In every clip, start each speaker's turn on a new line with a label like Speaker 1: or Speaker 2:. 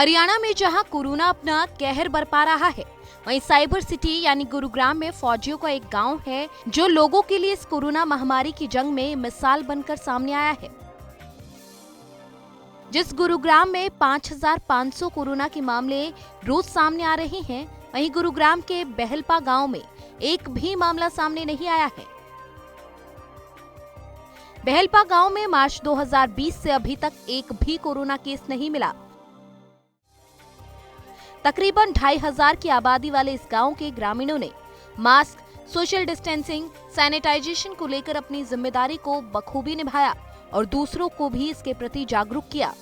Speaker 1: हरियाणा में जहां कोरोना अपना कहर बरपा रहा है, वहीं साइबर सिटी यानी गुरुग्राम में फौजियों का एक गांव है जो लोगों के लिए इस कोरोना महामारी की जंग में मिसाल बनकर सामने आया है। जिस गुरुग्राम में 5,500 कोरोना के मामले रोज सामने आ रहे हैं, वहीं गुरुग्राम के बहलपा गांव में एक भी मामला सामने नहीं आया है। बहलपा गांव में मार्च 2020 से अभी तक एक भी कोरोना केस नहीं मिला। तकरीबन 2,500 की आबादी वाले इस गांव के ग्रामीणों ने मास्क, सोशल डिस्टेंसिंग, सैनिटाइजेशन को लेकर अपनी जिम्मेदारी को बखूबी निभाया और दूसरों को भी इसके प्रति जागरूक किया।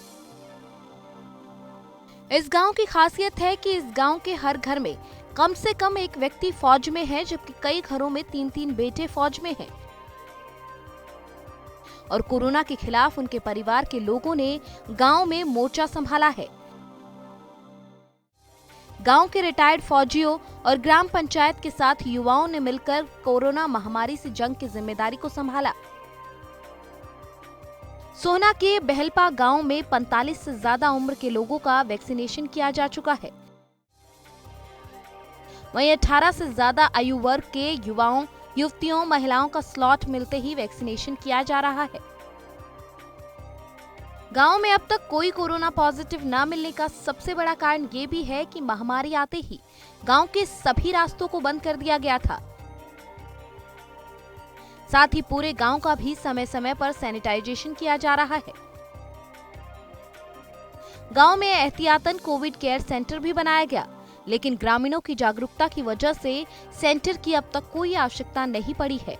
Speaker 1: इस गांव की खासियत है कि इस गांव के हर घर में कम से कम एक व्यक्ति फौज में है, जबकि कई घरों में 3-3 बेटे फौज में हैं। और कोरोना के खिलाफ उनके परिवार के लोगों ने गांव में मोर्चा संभाला है। गांव के रिटायर्ड फौजियों और ग्राम पंचायत के साथ युवाओं ने मिलकर कोरोना महामारी से जंग की जिम्मेदारी को संभाला। सोहना के बहलपा गांव में 45 से ज्यादा उम्र के लोगों का वैक्सीनेशन किया जा चुका है। वहीं 18 से ज्यादा आयु वर्ग के युवाओं, युवतियों, महिलाओं का स्लॉट मिलते ही वैक्सीनेशन किया जा रहा है। गांव में अब तक कोई कोरोना पॉजिटिव न मिलने का सबसे बड़ा कारण ये भी है कि महामारी आते ही गांव के सभी रास्तों को बंद कर दिया गया था। साथ ही पूरे गांव का भी समय समय पर सैनिटाइजेशन किया जा रहा है। गांव में एहतियातन कोविड केयर सेंटर भी बनाया गया, लेकिन ग्रामीणों की जागरूकता की वजह से सेंटर की अब तक कोई आवश्यकता नहीं पड़ी है।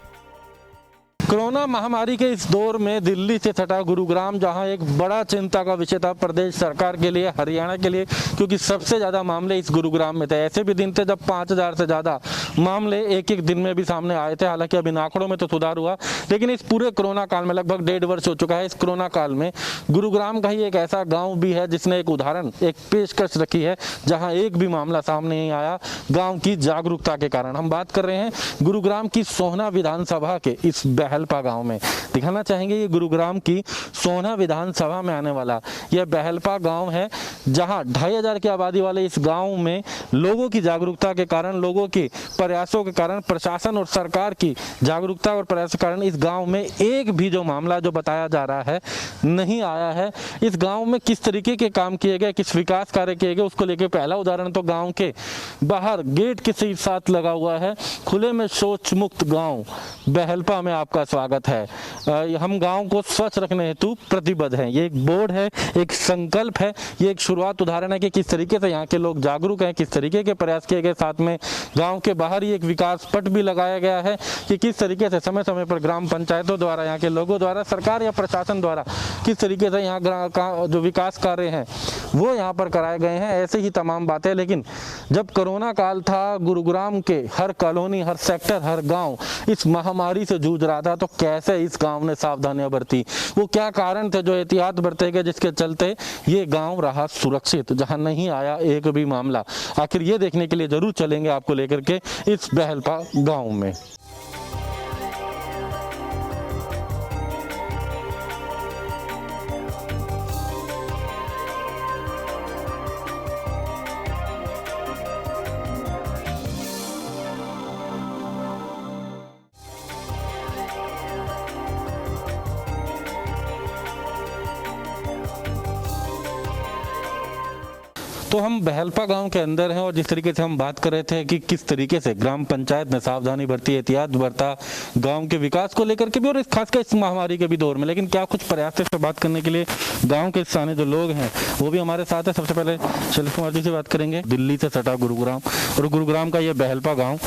Speaker 2: कोरोना महामारी के इस दौर में दिल्ली से सटा गुरुग्राम, जहां एक बड़ा चिंता का विषय था प्रदेश सरकार के लिए, हरियाणा के लिए, क्योंकि सबसे ज़्यादा मामले इस गुरुग्राम में थे। ऐसे भी दिन थे जब 5,000 से ज़्यादा मामले एक दिन में भी सामने आए थे। हालांकि अभी आंकड़ों में तो सुधार हुआ, लेकिन इस पूरे कोरोना काल में लगभग 1.5 वर्ष हो चुका है। इस कोरोना काल में गुरुग्राम का ही एक ऐसा गाँव भी है जिसने एक उदाहरण, एक पेशकश रखी है, जहाँ एक भी मामला सामने नहीं आया गाँव की जागरूकता के कारण। हम बात कर रहे हैं गुरुग्राम की सोहना विधानसभा के इस बहलपा गांव में। दिखाना चाहेंगे ये गुरुग्राम की सोहना विधानसभा में आने वाला यह बहलपा गांव है, जहां 2,500 की आबादी वाले इस गांव में लोगों की जागरूकता के कारण, लोगों के प्रयासों के कारण, प्रशासन और सरकार की जागरूकता और प्रयास के कारण इस गांव में एक भी जो मामला जो बताया जा रहा है नहीं आया है। इस गांव में किस तरीके के काम किए गए, किस विकास कार्य किए गए, उसको लेकर पहला उदाहरण तो गाँव के बाहर गेट के साथ लगा हुआ है, खुले में शौच मुक्त गाँव बहलपा में आपका स्वागत है। हम गांव को स्वच्छ रखने हेतु प्रतिबद्ध हैं। ये एक बोर्ड है, एक संकल्प है, ये एक शुरुआत उदाहरण है कि किस तरीके से यहाँ के लोग जागरूक हैं, किस तरीके के प्रयास किए गए। साथ में गांव के बाहर ही एक विकास पट भी लगाया गया है कि किस तरीके से समय समय पर ग्राम पंचायतों द्वारा, यहाँ के लोगों द्वारा, सरकार या प्रशासन द्वारा किस तरीके से यहाँ जो विकास कार्य हैं वो यहाँ पर कराए गए हैं। ऐसे ही तमाम बातें। लेकिन जब कोरोना काल था, गुरुग्राम के हर कॉलोनी, हर सेक्टर, हर गाँव इस महामारी से जूझ रहा था, तो कैसे इस गांव ने सावधानियां बरती, वो क्या कारण थे जो एहतियात बरते गए, जिसके चलते ये गांव रहा सुरक्षित, जहां नहीं आया एक भी मामला। आखिर ये देखने के लिए जरूर चलेंगे आपको लेकर के इस बहलपा गांव में। तो हम बहलपा गांव के अंदर हैं और जिस तरीके से हम बात कर रहे थे कि किस तरीके से ग्राम पंचायत ने सावधानी बरती, एहतियात बरता गांव के विकास को लेकर के भी, और खासकर इस महामारी के भी दौर में। लेकिन क्या कुछ प्रयास से बात करने के लिए गांव के स्थानीय जो लोग हैं वो भी हमारे साथ है। सबसे पहले शैलेश कुमार जी से बात करेंगे। दिल्ली से सटा गुरुग्राम और गुरुग्राम का ये बहलपा गाँव,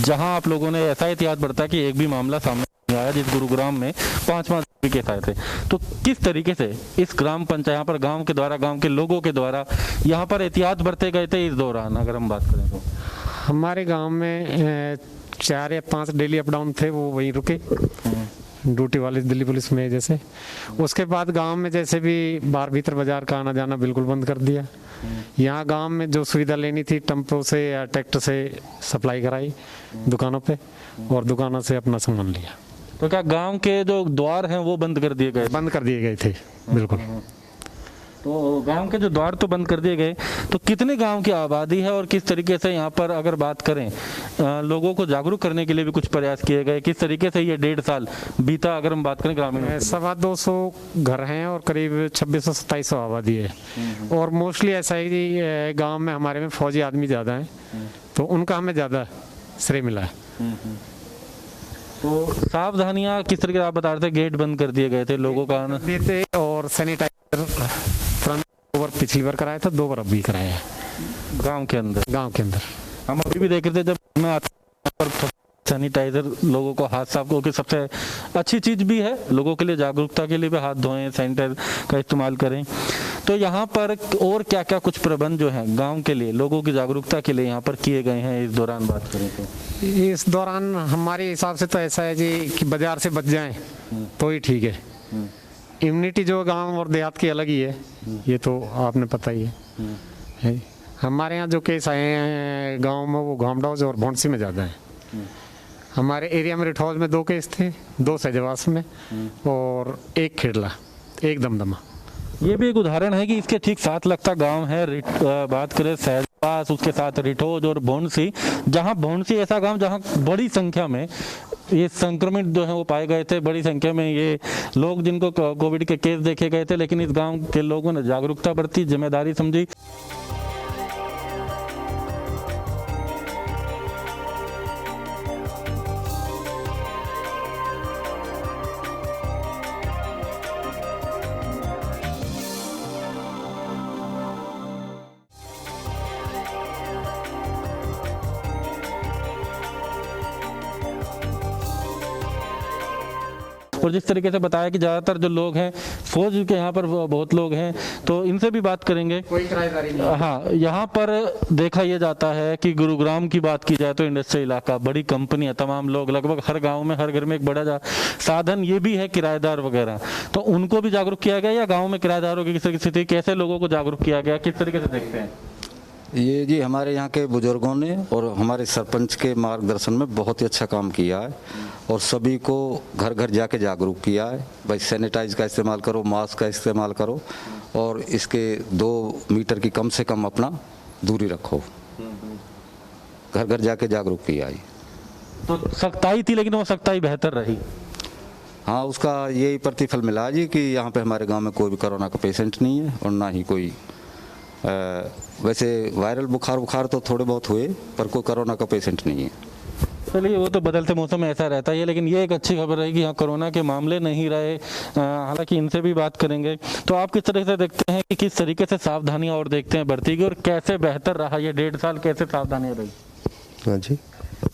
Speaker 2: जहाँ आप लोगों ने ऐसा एहतियात बरता कि एक भी मामला सामने नहीं आया, जिस गुरुग्राम में 5 केस आए थे। तो किस तरीके से इस ग्राम पंचायत, यहाँ पर गांव के द्वारा, गांव के लोगों के द्वारा यहाँ पर एहतियात बरते गए थे इस दौरान, अगर हम बात करें तो?
Speaker 3: हमारे गांव में 4 या 5 डेली अप डाउन थे, वो वहीं रुके ड्यूटी वाले दिल्ली पुलिस में। जैसे उसके बाद गांव में जैसे भी बाहर भीतर बाजार का आना जाना बिल्कुल बंद कर दिया। यहाँ गांव में जो सुविधा लेनी थी टेम्पो से या ट्रैक्टर से सप्लाई कराई दुकानों पे, और दुकानों से अपना सामान लिया।
Speaker 2: तो क्या गांव के जो द्वार हैं वो बंद कर दिए गए?
Speaker 3: बंद कर दिए गए थे बिल्कुल।
Speaker 2: तो गांव के जो द्वार तो बंद कर दिए गए, तो कितने गांव की आबादी है और किस तरीके से यहाँ पर अगर बात करें लोगों को जागरूक करने के लिए भी कुछ प्रयास किए गए, किस तरीके से ये 1.5 साल बीता अगर हम बात करें ग्रामीण?
Speaker 3: 250 घर हैं और करीब 2600-2700 आबादी है। और मोस्टली ऐसा ही गांव में हमारे में फौजी आदमी ज़्यादा हैं, तो उनका हमें ज़्यादा श्रेय मिला है।
Speaker 2: तो सावधानियाँ किस तरीके से आप बता रहे थे? गेट बंद कर दिए गए थे, लोगों का आना
Speaker 3: देते और सैनिटाइजर तुरंत 2 बार पिछली बार कराया था, 2 बार अब भी कराया है
Speaker 2: गांव के अंदर। हम अभी भी देख रहे थे जब मैं आता पर सैनिटाइजर लोगों को हाथ साफ करके, सबसे अच्छी चीज़ भी है लोगों के लिए, जागरूकता के लिए भी हाथ धोएं, सैनिटाइजर का इस्तेमाल करें। तो यहाँ पर और क्या क्या कुछ प्रबंध जो हैं गांव के लिए, लोगों की जागरूकता के लिए यहाँ पर किए गए हैं इस दौरान बात करें तो?
Speaker 3: इस दौरान हमारे हिसाब से तो ऐसा है जी कि बाजार से बच जाएं तो ही ठीक है। इम्यूनिटी जो गांव और देहात की अलग ही है, ये तो आपने पता ही है। हमारे यहाँ जो केस आए हैं गांव में वो घामडौज और भौंसी में ज़्यादा है। हमारे एरिया में रिठौज में 2 केस थे, 2 सजवास में और 1 खेड़ला, 1 दमदमा।
Speaker 2: ये भी एक उदाहरण है कि इसके ठीक साथ लगता गांव है, बात करें सहजपास, उसके साथ रिठौज और भौंसी, जहां भौंसी ऐसा गांव जहां बड़ी संख्या में ये संक्रमित जो है वो पाए गए थे, बड़ी संख्या में ये लोग जिनको कोविड के केस देखे गए थे, लेकिन इस गांव के लोगों ने जागरूकता बरती, जिम्मेदारी समझी। और जिस तरीके से बताया कि ज़्यादातर जो लोग हैं फौज के यहाँ पर बहुत लोग हैं, तो इनसे भी बात करेंगे।
Speaker 3: कोई किराएदारी नहीं।
Speaker 2: हाँ, यहाँ पर देखा यह जाता है कि गुरुग्राम की बात की जाए तो इंडस्ट्रियल इलाका, बड़ी कंपनियां, तमाम लोग, लगभग हर गांव में, हर घर में एक बड़ा साधन ये भी है किराएदार वगैरह, तो उनको भी जागरूक किया गया या गाँव में किराएदारों की स्थिति कैसे लोगों को जागरूक किया गया, किस तरीके से देखते हैं?
Speaker 4: ये जी हमारे यहाँ के बुजुर्गों ने और हमारे सरपंच के मार्गदर्शन में बहुत ही अच्छा काम किया है और सभी को घर घर जाके जागरूक किया है। भाई सैनिटाइज का इस्तेमाल करो, मास्क का इस्तेमाल करो और इसके 2 मीटर की कम से कम अपना दूरी रखो। घर घर जाके जागरूक किया है।
Speaker 2: तो सख्ताई थी लेकिन वो सख्ताई बेहतर रही।
Speaker 4: हाँ, उसका यही प्रतिफल मिला जी कि यहाँ पे हमारे गांव में कोई भी कोरोना का पेशेंट नहीं है और ना ही कोई वैसे वायरल बुखार तो थोड़े बहुत हुए पर कोई कोरोना का पेशेंट नहीं है।
Speaker 2: चलिए, वो तो बदलते मौसम में ऐसा रहता है, लेकिन ये एक अच्छी खबर है कि यहाँ कोरोना के मामले नहीं रहे। हालांकि इनसे भी बात करेंगे। तो आप किस तरह से देखते हैं कि किस तरीके से सावधानियां और देखते हैं बरती गई और कैसे बेहतर रहा ये 1.5 साल, कैसे सावधानियां रही?
Speaker 5: हाँ जी,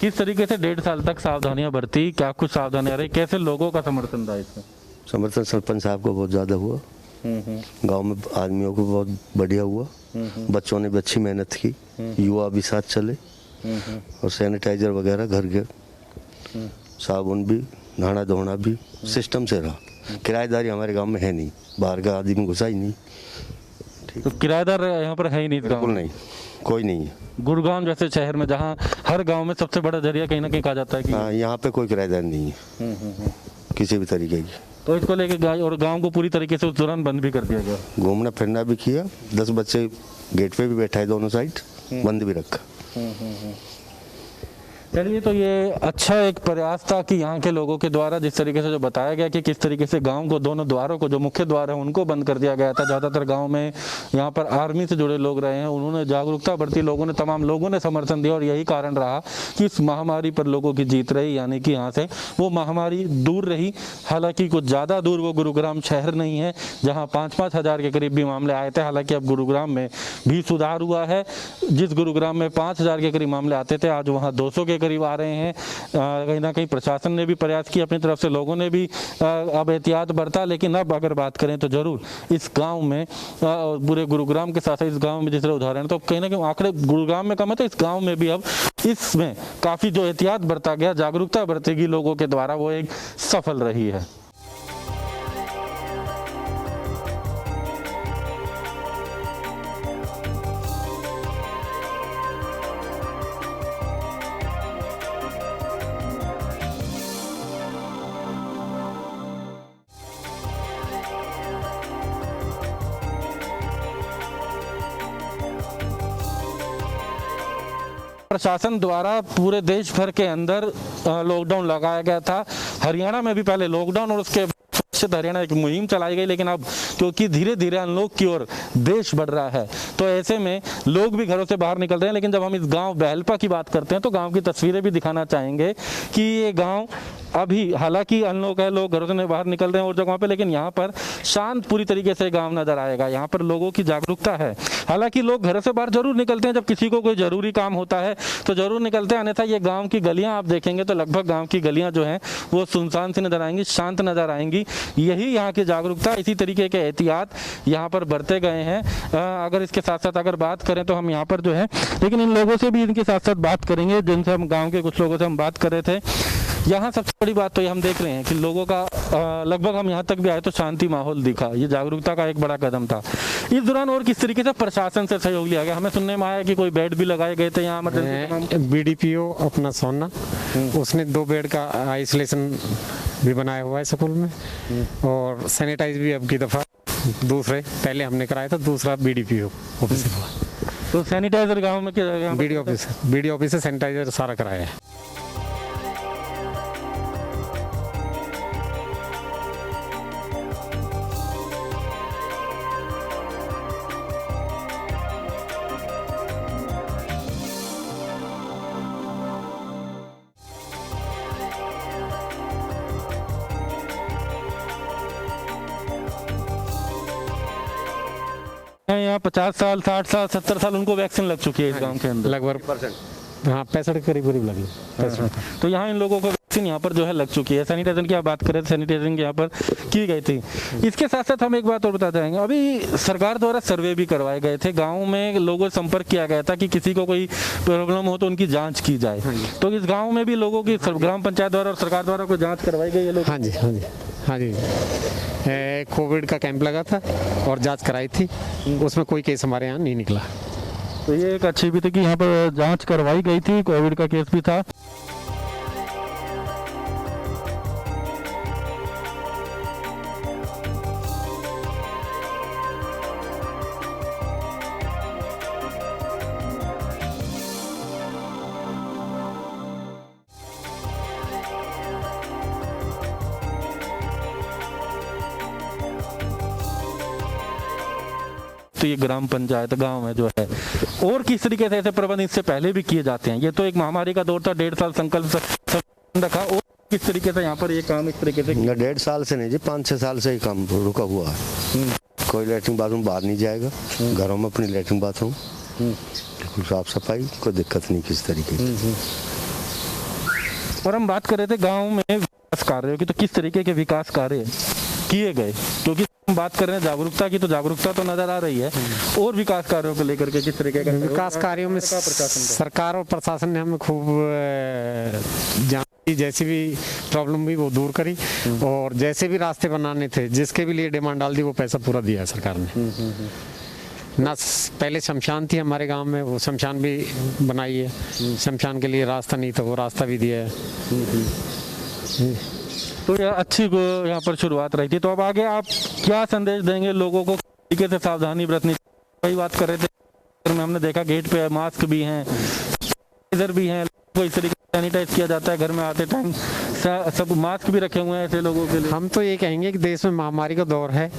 Speaker 2: किस तरीके से 1.5 साल तक सावधानियां बरती, क्या कुछ सावधानियां रही, कैसे लोगों का समर्थन था इसमें?
Speaker 5: समर्थन सरपंच साहब को बहुत ज़्यादा हुआ, गांव में आदमियों को बहुत बढ़िया हुआ, बच्चों ने भी अच्छी मेहनत की, युवा भी साथ चले और सैनिटाइजर वगैरह घर घर, साबुन भी, नहाना धोना भी सिस्टम से रहा। किराएदारी हमारे गांव में है नहीं, बाहर का आदमी घुसा ही नहीं।
Speaker 2: तो किराएदार यहाँ पर है ही नहीं?
Speaker 5: बिल्कुल नहीं, कोई नहीं है।
Speaker 2: गुरुग्राम जैसे शहर में जहाँ हर गांव में सबसे बड़ा जरिया कहीं ना कहीं कहा जाता है कि
Speaker 5: हाँ, यहाँ पे कोई किराएदार नहीं है किसी भी तरीके की।
Speaker 2: तो इसको लेके और गांव को पूरी तरीके से उस दौरान बंद भी कर दिया गया।
Speaker 5: घूमना फिरना भी किया, 10 बच्चे गेट पे भी बैठा है, दोनों साइड बंद भी रखा।
Speaker 2: चलिए, तो ये अच्छा एक प्रयास था कि यहाँ के लोगों के द्वारा जिस तरीके से जो बताया गया कि किस तरीके से गांव को, दोनों द्वारों को, जो मुख्य द्वार है उनको बंद कर दिया गया था। ज़्यादातर गांव में यहाँ पर आर्मी से जुड़े लोग रहे हैं, उन्होंने जागरूकता बरती, लोगों ने, तमाम लोगों ने समर्थन दिया और यही कारण रहा कि इस महामारी पर लोगों की जीत रही, यानी कि यहाँ से वो महामारी दूर रही। हालांकि कुछ ज़्यादा दूर वो गुरुग्राम शहर नहीं है जहाँ 5-5 हज़ार के करीब भी मामले आए थे। हालांकि अब गुरुग्राम में भी सुधार हुआ है। जिस गुरुग्राम में 5,000 के करीब मामले आते थे, आज वहाँ 200 के करीब आ रहे हैं। कहीं ना कहीं प्रशासन ने भी प्रयास किया अपनी तरफ से, लोगों ने भी अब एहतियात बरता। लेकिन अब अगर बात करें तो जरूर इस गांव में, पूरे गुरुग्राम के साथ इस गांव में जिस तरह उदाहरण, तो कहीं ना कहीं आंकड़े गुरुग्राम में कम है, तो इस गांव में भी अब इसमें काफ़ी जो एहतियात बरता गया, जागरूकता बरतेगी लोगों के द्वारा, वो एक सफल रही है। प्रशासन द्वारा पूरे देश भर के अंदर लॉकडाउन लगाया गया था। हरियाणा में भी पहले लॉकडाउन और उसके स्वच्छ हरियाणा एक मुहिम चलाई गई, लेकिन अब क्योंकि धीरे धीरे अनलॉक की ओर देश बढ़ रहा है तो ऐसे में लोग भी घरों से बाहर निकल रहे हैं। लेकिन जब हम इस गांव बहलपा की बात करते हैं तो गांव की तस्वीरें भी दिखाना चाहेंगे कि ये गांव अभी हालांकि अनलॉक है, लोग घरों से बाहर निकल रहे हैं और जगहों पे, लेकिन यहाँ पर शांत पूरी तरीके से गांव नजर आएगा। यहाँ पर लोगों की जागरूकता है। हालांकि लोग घरों से बाहर जरूर निकलते हैं, जब किसी को कोई जरूरी काम होता है तो जरूर निकलते हैं, अन्यथा ये गांव की गलियां आप देखेंगे तो लगभग गांव की गलियां जो हैं वो सुनसान सी नजर आएंगी, शांत नजर आएंगी। यही यहाँ की जागरूकता, इसी तरीके के एहतियात यहाँ पर बरते गए हैं। अगर इसके साथ साथ अगर बात करें तो हम यहाँ पर जो है, लेकिन इन लोगों से भी इनके साथ साथ बात करेंगे जिनसे हम गाँव के कुछ लोगों से हम बात कर रहे थे। यहाँ सबसे बड़ी बात तो ये हम देख रहे हैं कि लोगों का लगभग हम यहाँ तक भी आए तो शांति माहौल दिखा। ये जागरूकता का एक बड़ा कदम था। इस दौरान और किस तरीके से प्रशासन से सहयोग लिया गया? हमें सुनने में आया कि कोई बेड भी लगाए गए थे यहाँ
Speaker 3: BDPO अपना सोना, उसने 2 बेड का आइसोलेशन भी बनाया हुआ है स्कूल में, और सैनिटाइज भी अब की दफ़ा दूसरे, पहले हमने कराया था, दूसरा BDPO ऑफिस हुआ।
Speaker 2: तो सैनिटाइजर गाँव में
Speaker 3: BDO ऑफिस से सैनिटाइजर सारा कराया है।
Speaker 2: यहाँ 50 साल 60 साल 70 साल उनको वैक्सीन लग चुकी है इस गांव के अंदर
Speaker 3: लगभग 65 के करीब लगी।
Speaker 2: तो यहाँ इन लोगों को वैक्सीन यहाँ पर जो है लग चुकी है। सैनिटाइजर की आप बात करें तो सैनिटाइजिंग यहाँ पर की गई थी। इसके साथ साथ हम एक बात और बताते जाएंगे, अभी सरकार द्वारा सर्वे भी करवाए गए थे, गाँव में लोगों से संपर्क किया गया था कि किसी को कोई प्रॉब्लम हो तो उनकी जाँच की जाए। तो इस गाँव में भी लोगों की ग्राम पंचायत द्वारा और सरकार द्वारा कोई जाँच करवाई गई है लोग?
Speaker 3: हाँ जी कोविड का कैंप लगा था और जांच कराई थी, उसमें कोई केस हमारे यहाँ नहीं निकला।
Speaker 2: तो ये एक अच्छी भी थी कि यहाँ पर जांच करवाई गई थी, कोविड का केस भी था। तो ये ग्राम पंचायत गांव में जो है, और किस तरीके से ऐसे प्रबंध इससे पहले भी किए जाते हैं? ये तो एक महामारी का दौर था, 1.5 साल संकल्प रखा, और किस तरीके से यहाँ पर ये काम इस तरीके से?
Speaker 5: 1.5 साल से नहीं जी, 5-6 साल से ही काम रुका हुआ है। कोई लैट्रिन बाथरूम बाहर नहीं जाएगा, घरों में अपनी लैट्रिन बाथरूम, बिल्कुल साफ सफाई, कोई दिक्कत नहीं किस तरीके की।
Speaker 2: और हम बात कर रहे थे गाँव में विकास कार्यों की, तो किस तरीके के विकास कार्य किए गए? क्योंकि हम बात कर रहे हैं जागरूकता की, तो जागरूकता तो नजर आ रही है, और विकास कार्यों को लेकर के किस तरीके का
Speaker 3: विकास कार्यों में सरकार और प्रशासन ने हमें खूब जैसी भी प्रॉब्लम हुई वो दूर करी, और जैसे भी रास्ते बनाने थे, जिसके भी लिए डिमांड डाल दी, वो पैसा पूरा दिया है सरकार ने। ना पहले शमशान थी हमारे गांव में, वो शमशान भी बनाई है, शमशान के लिए रास्ता नहीं था, वो रास्ता भी दिया है।
Speaker 2: तो यह अच्छी यहाँ पर शुरुआत रही थी। तो अब आगे आप क्या संदेश देंगे लोगों को, तरीके से सावधानी बरतनी? वही बात कर रहे थे, हमने देखा गेट पे मास्क भी हैं, इधर भी हैं, इस तरीके से सैनिटाइज किया जाता है घर में आते टाइम, सब मास्क भी रखे हुए हैं ऐसे लोगों के लिए।
Speaker 3: हम तो ये कहेंगे कि देश में महामारी का दौर है,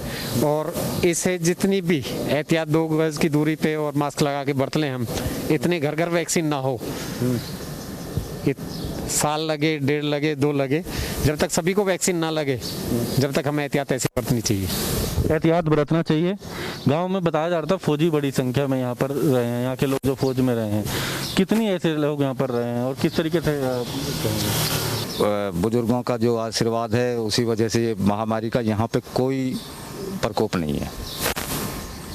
Speaker 3: और इसे जितनी भी एहतियात 2 गज की दूरी पे और मास्क लगा के बरत लें हम, इतने घर घर वैक्सीन ना हो, साल लगे, 1.5 लगे, 2 लगे, जब तक सभी को वैक्सीन ना लगे, जब तक हमें एहतियात ऐसी बरतनी चाहिए,
Speaker 2: एहतियात बरतना चाहिए। गांव में बताया जा रहा था फौजी बड़ी संख्या में यहाँ पर रहे हैं, यहाँ के लोग जो फौज में रहे हैं, कितनी ऐसे लोग यहाँ पर रहे हैं और किस तरीके से?
Speaker 4: बुजुर्गों का जो आशीर्वाद है, उसी वजह से ये महामारी का यहाँ पे कोई प्रकोप नहीं है।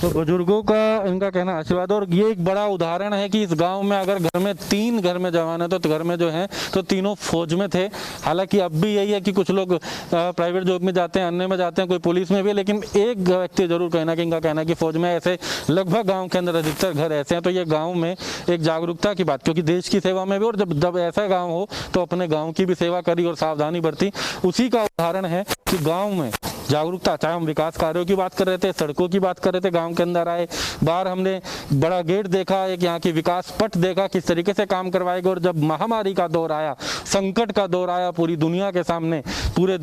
Speaker 2: तो बुजुर्गों का इनका कहना आशीर्वाद, और ये एक बड़ा उदाहरण है कि इस गांव में अगर घर में 3 घर में जवान है तो घर में जो हैं तो तीनों फौज में थे। हालांकि अब भी यही है कि कुछ लोग प्राइवेट जॉब में जाते हैं, अन्य में जाते हैं, कोई पुलिस में भी, लेकिन एक व्यक्ति जरूर कहना कि इनका कहना कि फौज में, ऐसे लगभग गाँव के अंदर अधिकतर घर ऐसे हैं। तो ये गाँव में एक जागरूकता की बात, क्योंकि देश की सेवा में भी, और जब ऐसा गाँव हो तो अपने गाँव की भी सेवा करी और सावधानी बरती, उसी का उदाहरण है कि गाँव में जागरूकता, चाहे हम विकास कार्यों की बात कर रहे थे, सड़कों की बात कर रहे थे, गांव के अंदर आए, बाहर हमने बड़ा गेट देखा, एक यहाँ की विकास पट देखा, किस तरीके से काम करवाए गए। और जब महामारी का दौर आया, संकट का दौर आया पूरी दुनिया के सामने,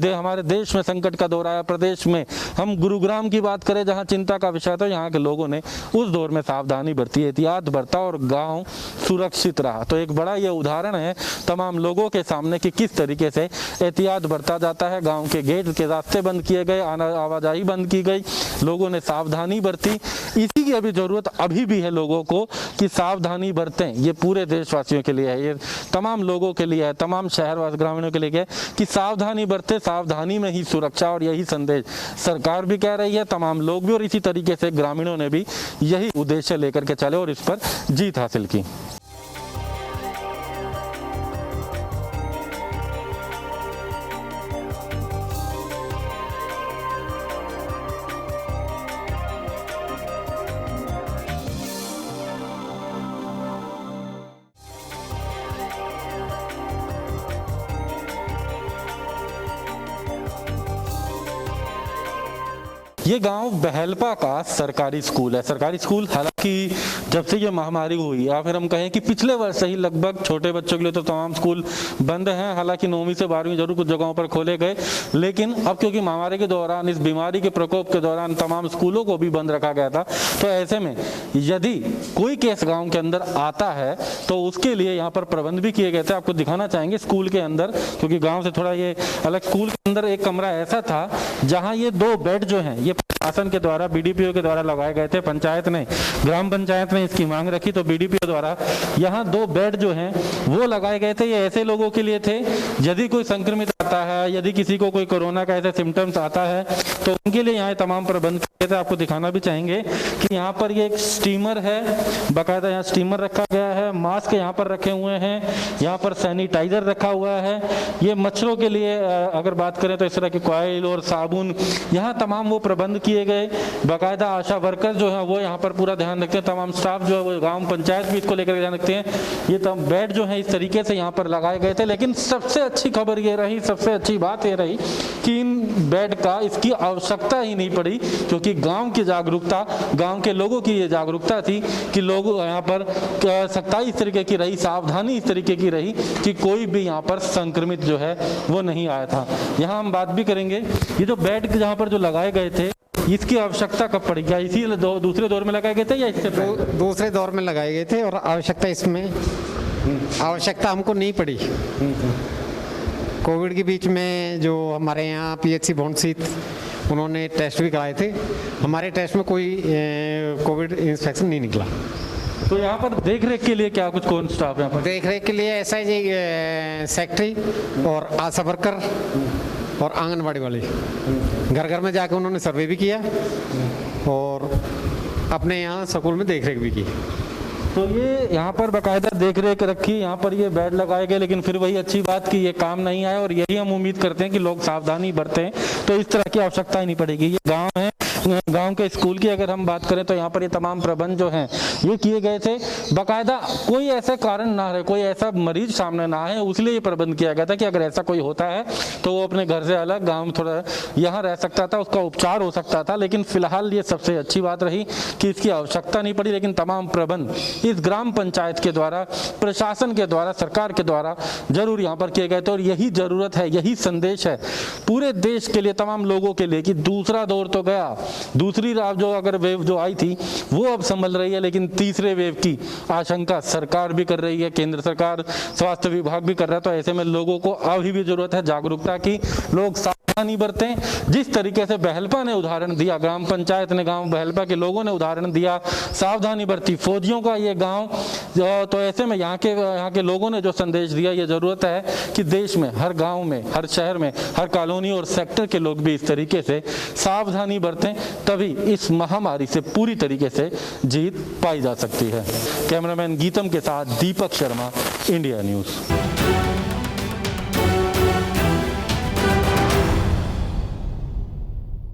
Speaker 2: हमारे देश में संकट का दौर आया, प्रदेश में, हम गुरुग्राम की बात करें जहाँ चिंता का विषय था, यहाँ के लोगों ने उस दौर में सावधानी बरती, एहतियात बरता और गाँव सुरक्षित रहा। तो एक बड़ा ये उदाहरण है तमाम लोगों के सामने कि किस तरीके से एहतियात बरता जाता है। गांव के गेट के रास्ते बंद किए गए, आवाजाही बंद की गई, लोगों ने सावधानी बरती। इसी की अभी जरूरत अभी भी है लोगों को कि सावधानी बरतें। ये पूरे देशवासियों के लिए है, ये तमाम लोगों के लिए है, तमाम शहरवासी ग्रामीणों के लिए है कि सावधानी बरतें, सावधानी में ही सुरक्षा। और यही संदेश सरकार भी कह रही है, तमाम लोग भी, और इसी तरीके से ग्रामीणों ने भी यही उद्देश्य लेकर के चले और इस पर जीत हासिल की। ये गांव बहलपा का सरकारी स्कूल है। सरकारी स्कूल हालांकि जब से ये महामारी हुई, या फिर हम कहें कि पिछले वर्ष से ही लगभग छोटे बच्चों के लिए तो तमाम स्कूल बंद हैं। हालांकि 9वीं से 12वीं जरूर कुछ जगहों पर खोले गए, लेकिन अब क्योंकि महामारी के दौरान, इस बीमारी के प्रकोप के दौरान तमाम स्कूलों को भी बंद रखा गया था। तो ऐसे में यदि कोई केस गाँव के अंदर आता है तो उसके लिए यहाँ पर प्रबंध भी किए गए थे। आपको दिखाना चाहेंगे स्कूल के अंदर, क्योंकि गाँव से थोड़ा ये अलग, स्कूल के अंदर एक कमरा ऐसा था जहाँ ये 2 बेड जो हैं ये शासन के द्वारा, बीडीपीओ के द्वारा लगाए गए थे। पंचायत ने, ग्राम पंचायत ने इसकी मांग रखी तो बीडीपीओ द्वारा यहाँ 2 बेड जो हैं वो लगाए गए थे। ये ऐसे लोगों के लिए थे यदि कोई संक्रमित आता है, यदि किसी को कोई कोरोना का ऐसा सिम्टम्स आता है तो उनके लिए यहाँ तमाम प्रबंध किए थे। आपको दिखाना भी चाहेंगे कि यहाँ पर ये एक स्टीमर है, बाकायदा यहाँ स्टीमर रखा गया है, मास्क यहाँ पर रखे हुए हैं, यहाँ पर सैनिटाइजर रखा हुआ है। ये मच्छरों के लिए अगर बात करें तो इस तरह की कॉइल और साबुन, यहाँ तमाम वो प्रबंध किए गए। बाकायदा आशा वर्कर जो है वो यहाँ पर पूरा ध्यान रखते हैं, तमाम स्टाफ जो है वो, गांव पंचायत भी इसको लेकर ध्यान रखते हैं। ये तमाम बेड जो है इस तरीके से यहाँ पर लगाए गए थे। लेकिन सबसे अच्छी खबर ये रही, सबसे अच्छी बात ये रही कि इन बेड का, इसकी आवश्यकता ही नहीं पड़ी, क्योंकि गांव की जागरूकता, गांव के लोगों की ये जागरूकता थी कि लोग यहाँ पर सख्ताई इस तरीके की रही, सावधानी इस तरीके की रही कि कोई भी यहाँ पर संक्रमित जो है वो नहीं आया था। यहाँ हम बात भी करेंगे, ये जो बेड जहाँ पर जो लगाए गए थे इसकी आवश्यकता कब पड़ी? क्या इसी दूसरे दौर में लगाए गए थे या इससे
Speaker 3: दूसरे दौर में लगाए गए थे और आवश्यकता इसमें आवश्यकता हमको नहीं पड़ी। कोविड के बीच में जो हमारे यहाँ पीएचसी भोंडसीत, उन्होंने टेस्ट भी कराए थे। हमारे टेस्ट में कोई कोविड इंफेक्शन नहीं निकला।
Speaker 2: तो यहाँ पर देख रेख के लिए क्या कुछ कौन स्टाफ यहाँ पर?
Speaker 3: देख रेख के लिए ऐसा ही सेक्रेटरी और आशा वर्कर और आंगनबाड़ी वाले घर घर में जाकर उन्होंने सर्वे भी किया और अपने यहाँ स्कूल में देख रेख भी की।
Speaker 2: तो ये यहाँ पर बाकायदा देख रेख रखी, यहाँ पर ये बेड लगाए गए, लेकिन फिर वही अच्छी बात कि ये काम नहीं आया। और यही हम उम्मीद करते हैं कि लोग सावधानी बरतें तो इस तरह की आवश्यकता ही नहीं पड़ेगी। ये गांव है, गांव के स्कूल की अगर हम बात करें तो यहाँ पर ये तमाम प्रबंध जो हैं ये किए गए थे। बाकायदा कोई ऐसा कारण ना रहे, कोई ऐसा मरीज सामने ना आए, उसलिए ये प्रबंध किया गया था कि अगर ऐसा कोई होता है तो वो अपने घर से अलग गांव थोड़ा यहाँ रह सकता था, उसका उपचार हो सकता था। लेकिन फिलहाल ये सबसे अच्छी बात रही कि इसकी आवश्यकता नहीं पड़ी। लेकिन तमाम प्रबंध इस ग्राम पंचायत के द्वारा, प्रशासन के द्वारा, सरकार के द्वारा जरूर यहाँ पर किए गए थे। और यही जरूरत है, यही संदेश है पूरे देश के लिए, तमाम लोगों के लिए कि दूसरा दौर तो गया, दूसरी जो अगर वेव जो आई थी वो अब संभल रही है, लेकिन तीसरे वेव की आशंका सरकार भी कर रही है, केंद्र सरकार, स्वास्थ्य विभाग भी कर रहा है। तो ऐसे में लोगों को अभी भी जरूरत है जागरूकता की, लोग सावधानी बरतें। जिस तरीके से बहलपा ने उदाहरण दिया, ग्राम पंचायत ने, गांव बहलपा के लोगों ने उदाहरण दिया, सावधानी बरती, फौजियों का ये गांव, तो ऐसे में यहाँ के लोगों ने जो संदेश दिया, ये जरूरत है कि देश में हर गांव में, हर शहर में, हर कॉलोनी और सेक्टर के लोग भी इस तरीके से सावधानी बरतें, तभी इस महामारी से पूरी तरीके से जीत पाई जा सकती है। कैमरामैन गीतम के साथ दीपक शर्मा, इंडिया न्यूज़।